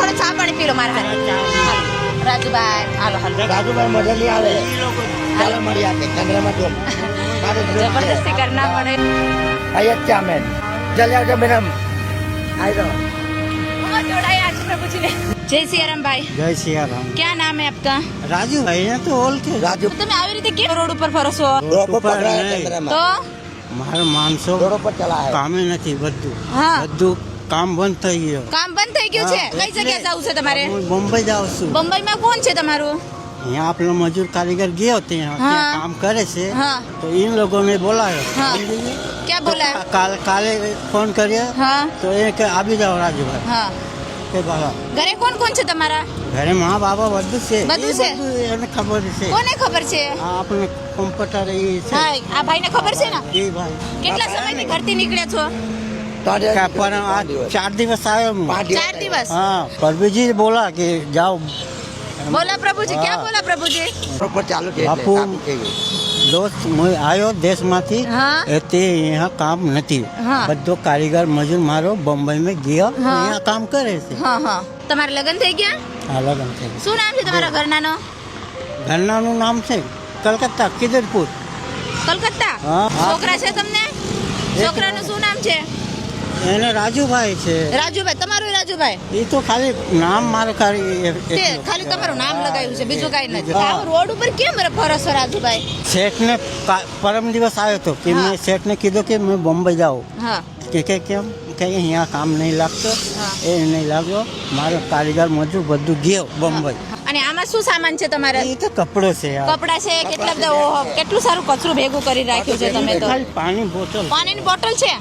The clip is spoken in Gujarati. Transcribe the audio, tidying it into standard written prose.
થોડો ચા પાણી પી લો મારા હારે. રાજુભાઈ હાલો હાલો. રાજુભાઈ મજા નહીં આવે. ચાલો મળી આપે ચંદ્રમાં જો जबरदस्ती करना पड़े. अच्छा मैन चल जाओ मैडम आई दो जोड़ा आज प्रभु जी ने. जय सियाराम भाई. जय सिया राम. क्या नाम है आपका? राजू भाई ने तो ઓલ કે राजू તમે આવી રીતે કેમ રોડ ઉપર ફરો છો? रोड पर ऊपर पकड़ा है नहीं। चंद्रमा તો મારો માણસો रोड पर चला है કામે નથી બધું હા બધું કામ બંધ થઈ ગયો. કામ બંધ થઈ ગયું છે. હા, કઈ જગ્યાએ એટલે જવું છે તમારે? હું બોમ્બે જાઉં છું. બંબઈમાં કોણ છે તમારું? यहाँ आपलो मजदूर कारीगर गयो ત્યાં हाँ। ત્યાં કામ કરે છે हाँ। તો इन लोगों ने बोलाયો हाँ। क्या बोला? કાલે ફોન કર્યો હા તો એ કે આવી જાઓ રાજુભાઈ હા. કે બાબા ઘરે કોણ કોણ છે તમારા? ઘરે મા બાબા બધું છે બધું એ છે? બધું એને ખબર છે કોને ખબર છે? આ આપણે કોમ્પ્યુટર એ છે હા આ ભાઈને ખબર છે ને? એ ભાઈ કેટલા સમયથી ઘરથી નીકળ્યા છો? क्या पर आज 4 दिवस आयो हूँ 4 દિવસ. हाँ प्रभु जी बोला कि जाओ બોલા પ્રભુજી. હા. ક્યાં બોલા પ્રભુજી? रोड पर चालू છે એટલે બાપુ. કામ થઈ ગયું. दोस्त आयो देशમાંથી હા. તે यहाँ काम નથી હા. બધો કારીગર મજૂર મારો બોમ્બે में ગયો હા. અહીંયા કામ કરે છે હા હા. તમારા લગ્ન થઈ ગયા? આ લગન છે શું નામ છે તમારા ઘરનાનો? ઘરનાનું નામ છે કલકત્તા કિદરપુર કલકત્તા. હા. છોકરા છે તમને? છોકરાનું શું નામ છે? એને રાજુભાઈ છે રાજુભાઈ. તમારું રાજુભાઈ? એ તો ખાલી નામ મારું ખાલી તે ખાલી તમારું નામ લગાવ્યું છે, બીજું કાંઈ નથી. હા. આવું રોડ ઉપર કેમ ફરો છો રાજુભાઈ? શેઠને પરમ દિવસ આવ્યો હતો કે હા. મેં શેઠને કીધું કે મેં બોમ્બે જાઉં હા કે કેમ કે અહીંયા કામ નહીં લાગતો હા. એ નહીં લાગ્યો મારો કારીગર મજૂર બધું ગયો બોમ્બે અને આમાં શું સામાન છે તમારે? એ તો કપડો છે યાર. કપડા છે? કેટલા બધા ઓહો કેટલું સારું કચરું ભેગું કરી રાખ્યું છે તમે તો. ખાલી પાણી બોટલ પાણીની બોટલ છે?